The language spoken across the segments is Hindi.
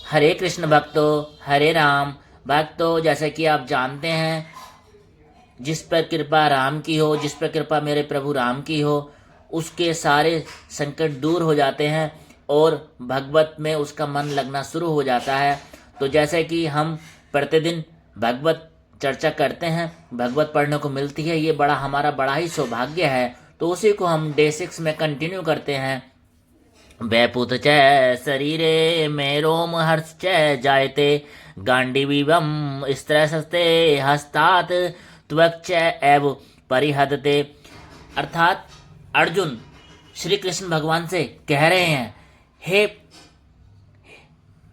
हरे कृष्ण भक्तों, हरे राम भक्तों। जैसे कि आप जानते हैं, जिस पर कृपा राम की हो, जिस पर कृपा मेरे प्रभु राम की हो, उसके सारे संकट दूर हो जाते हैं और भगवत में उसका मन लगना शुरू हो जाता है। तो जैसे कि हम प्रतिदिन भगवत चर्चा करते हैं, भगवत पढ़ने को मिलती है, ये हमारा बड़ा ही सौभाग्य है। तो उसी को हम डे 6 में कंटिन्यू करते हैं। वैपुत च शरीरे में रोम हर्ष च जायते गांडीवीवम स्त्रैसते हस्तात त्वक च एव परिहदते। अर्थात अर्जुन श्री कृष्ण भगवान से कह रहे हैं, हे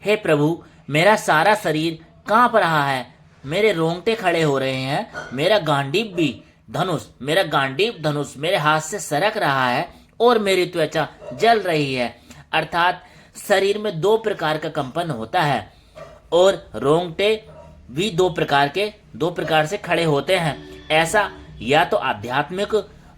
हे प्रभु, मेरा सारा शरीर कांप रहा है, मेरे रोंगटे खड़े हो रहे हैं, मेरा गांडीव धनुष मेरे हाथ से सरक रहा है और मेरी त्वचा जल रही है। अर्थात शरीर में दो प्रकार का कंपन होता है और रोंगटे भी दो प्रकार से खड़े होते हैं। ऐसा या तो आध्यात्मिक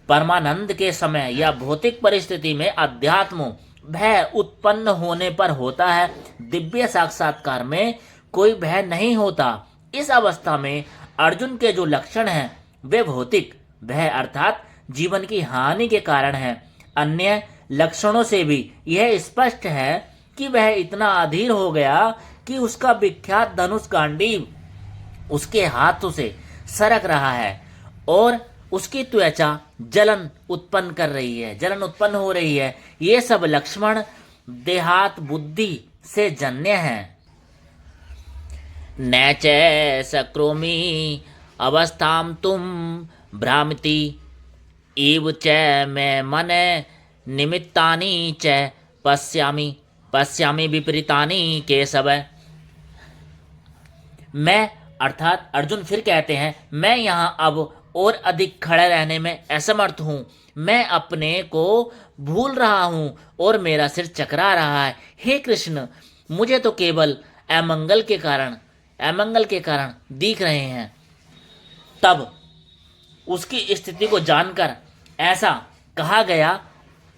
परमानंद के समय या भौतिक परिस्थिति में अध्यात्म भय उत्पन्न होने पर होता है। दिव्य साक्षात्कार में कोई भय नहीं होता। इस अवस्था में अर्जुन के जो लक्षण हैं वे भौतिक भय अर्थात जीवन की हानि के कारण हैं। अन्य लक्षणों से भी यह स्पष्ट है कि वह इतना अधीर हो गया कि उसका विख्यात धनुष गांडीव उसके हाथों से सरक रहा है और उसकी त्वचा जलन उत्पन्न हो रही है। ये सब लक्षण देहात बुद्धि से जन्य हैं। न च सक्रोमी अवस्थाम तुम भ्रामति इव च मैं मन निमित्तानि च पश्यामि विपरीतानि केशव। मैं अर्थात अर्जुन फिर कहते हैं, मैं यहाँ अब और अधिक खड़े रहने में असमर्थ हूँ। मैं अपने को भूल रहा हूँ और मेरा सिर चकरा रहा है। हे कृष्ण, मुझे तो केवल अमंगल के कारण दिख रहे हैं। तब उसकी स्थिति को जानकर ऐसा कहा गया।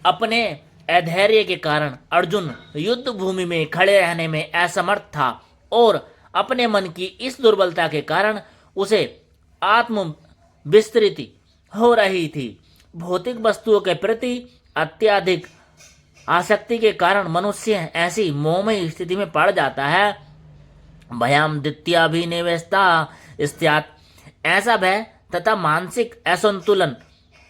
अपने अधैर्य के कारण अर्जुन युद्ध भूमि में खड़े रहने में असमर्थ था और अपने मन की इस दुर्बलता के कारण उसे आत्म विस्तृति हो रही थी। भौतिक वस्तुओं के प्रति अत्यधिक आसक्ति के कारण मनुष्य ऐसी मोहमयी स्थिति में पड़ जाता है। भयाम द्वितीयाभिनिवेशता स्यात्। ऐसा भय तथा मानसिक असंतुलन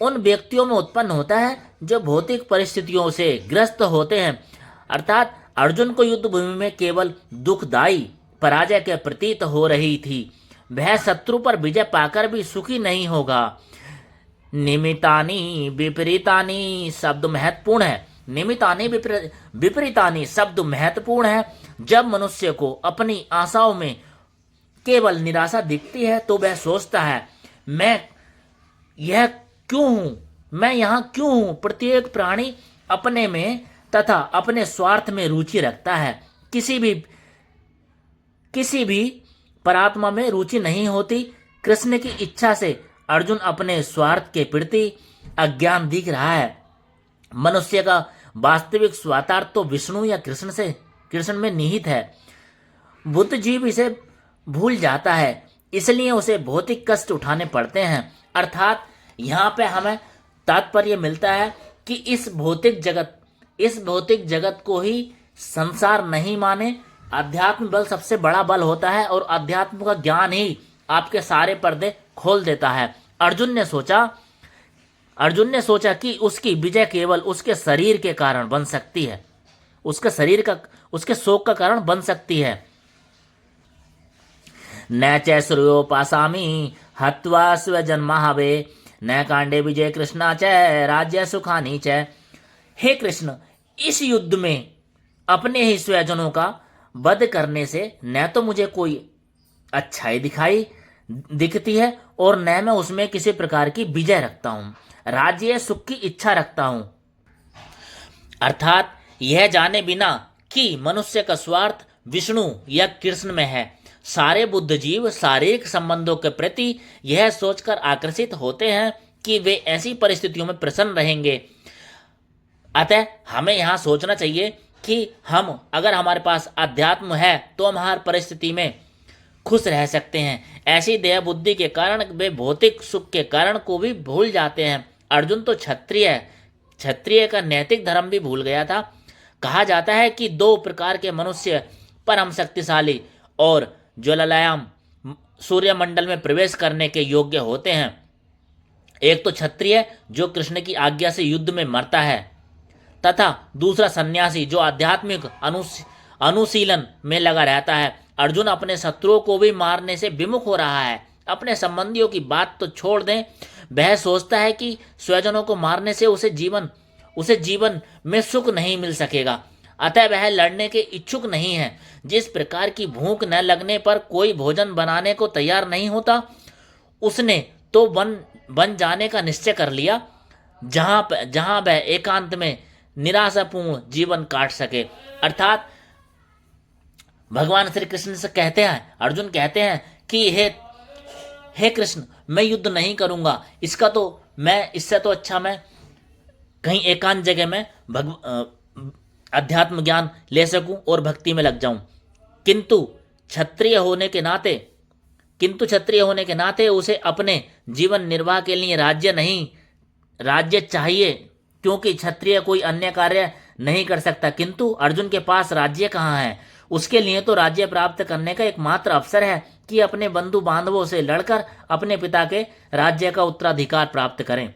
उन व्यक्तियों में उत्पन्न होता है जो भौतिक परिस्थितियों से ग्रस्त होते हैं। अर्थात अर्जुन को युद्ध भूमि में केवल दुखदायी पराजय के प्रतीत हो रही थी। वह शत्रु पर विजय पाकर भी सुखी नहीं होगा। निमितानि विपरीतानि शब्द महत्वपूर्ण है। निमितानि विपरीतानि शब्द महत्वपूर्ण है। जब मनुष्य को अपनी आशाओं में केवल निराशा दिखती है तो वह सोचता है, मैं यहाँ क्यों हूँ। प्रत्येक प्राणी अपने में तथा अपने स्वार्थ में रुचि रखता है। किसी भी परात्मा में रुचि नहीं होती। कृष्ण की इच्छा से अर्जुन अपने स्वार्थ के प्रति अज्ञान दिख रहा है। मनुष्य का वास्तविक स्वार्थ तो विष्णु या कृष्ण में निहित है। बुद्ध जीव इसे भूल जाता है, इसलिए उसे भौतिक कष्ट उठाने पड़ते हैं। अर्थात यहाँ पे हमें तात्पर्य मिलता है कि इस भौतिक जगत को ही संसार नहीं माने। अध्यात्म बल सबसे बड़ा बल होता है और अध्यात्म का ज्ञान ही आपके सारे पर्दे खोल देता है। अर्जुन ने सोचा कि उसकी विजय केवल उसके शरीर के कारण बन सकती है, उसके शोक का कारण बन सकती है। न च श्रेयोपासामि हत्वा स्वजन्माहवे न कांडे विजय कृष्णा च राज्य सुखानी च। हे कृष्ण, इस युद्ध में अपने ही स्वजनों का वध करने से न तो मुझे कोई अच्छाई दिखती है और न मैं उसमें किसी प्रकार की विजय रखता हूँ, राज्य सुख की इच्छा रखता हूँ। अर्थात यह जाने बिना कि मनुष्य का स्वार्थ विष्णु या कृष्ण में है। सारे बुद्ध जीव शारीरिक संबंधों के प्रति यह सोचकर आकर्षित होते हैं कि वे ऐसी परिस्थितियों में प्रसन्न रहेंगे। अतः हमें यहाँ सोचना चाहिए कि हम अगर हमारे पास अध्यात्म है तो हम हर परिस्थिति में खुश रह सकते हैं। ऐसी देह बुद्धि के कारण वे भौतिक सुख के कारण को भी भूल जाते हैं। अर्जुन तो क्षत्रिय है, क्षत्रिय का नैतिक धर्म भी भूल गया था। कहा जाता है कि दो प्रकार के मनुष्य परम शक्तिशाली और ज्वललायाम सूर्यमंडल में प्रवेश करने के योग्य होते हैं। एक तो क्षत्रिय जो कृष्ण की आज्ञा से युद्ध में मरता है, तथा दूसरा सन्यासी जो आध्यात्मिक अनुशीलन में लगा रहता है। अर्जुन अपने शत्रुओं को भी मारने से विमुख हो रहा है। अपने संबंधियों की बात तो छोड़ दें, वह सोचता है कि स्वजनों को मारने से उसे जीवन में सुख नहीं मिल सकेगा, अतः वह लड़ने के इच्छुक नहीं है। जिस प्रकार की भूख न लगने पर कोई भोजन बनाने को तैयार नहीं होता, उसने तो बन जाने का निश्चय कर लिया, जहां वह एकांत में निराशापूर्ण जीवन काट सके। अर्थात भगवान श्री कृष्ण से कहते हैं, अर्जुन कहते हैं कि हे कृष्ण, मैं युद्ध नहीं करूंगा, इससे तो अच्छा मैं कहीं एकांत जगह में अध्यात्म ज्ञान ले सकूं और भक्ति में लग जाऊं। किंतु क्षत्रिय होने के नाते उसे अपने जीवन निर्वाह के लिए राज्य चाहिए, क्योंकि क्षत्रिय कोई अन्य कार्य नहीं कर सकता। किंतु अर्जुन के पास राज्य कहाँ है? उसके लिए तो राज्य प्राप्त करने का एकमात्र अवसर है कि अपने बंधु बांधवों से लड़कर अपने पिता के राज्य का उत्तराधिकार प्राप्त करें,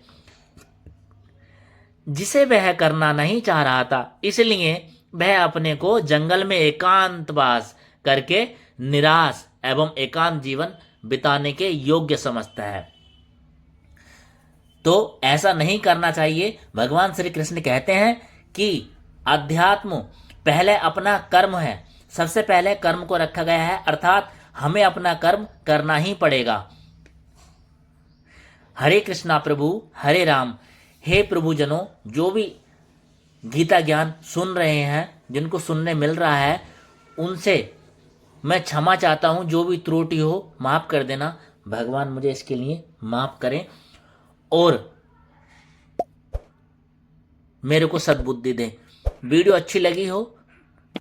जिसे वह करना नहीं चाह रहा था। इसलिए वह अपने को जंगल में एकांतवास करके निराश एवं एकांत जीवन बिताने के योग्य समझता है। तो ऐसा नहीं करना चाहिए। भगवान श्री कृष्ण कहते हैं कि अध्यात्म पहले अपना कर्म है, सबसे पहले कर्म को रखा गया है, अर्थात हमें अपना कर्म करना ही पड़ेगा। हरे कृष्णा प्रभु हरे राम। हे प्रभुजनों, जो भी गीता ज्ञान सुन रहे हैं, जिनको सुनने मिल रहा है, उनसे मैं क्षमा चाहता हूँ। जो भी त्रुटि हो माफ़ कर देना। भगवान मुझे इसके लिए माफ़ करें और मेरे को सद्बुद्धि दें। वीडियो अच्छी लगी हो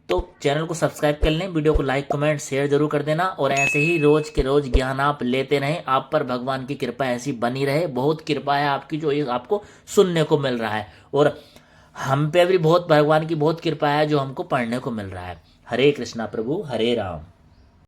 तो चैनल को सब्सक्राइब कर लें, वीडियो को लाइक कमेंट शेयर जरूर कर देना, और ऐसे ही रोज के रोज ज्ञान आप लेते रहें। आप पर भगवान की कृपा ऐसी बनी रहे। बहुत कृपा है आपकी, जो ये आपको सुनने को मिल रहा है, और हम पे भी बहुत भगवान की बहुत कृपा है जो हमको पढ़ने को मिल रहा है। हरे कृष्णा प्रभु हरे राम।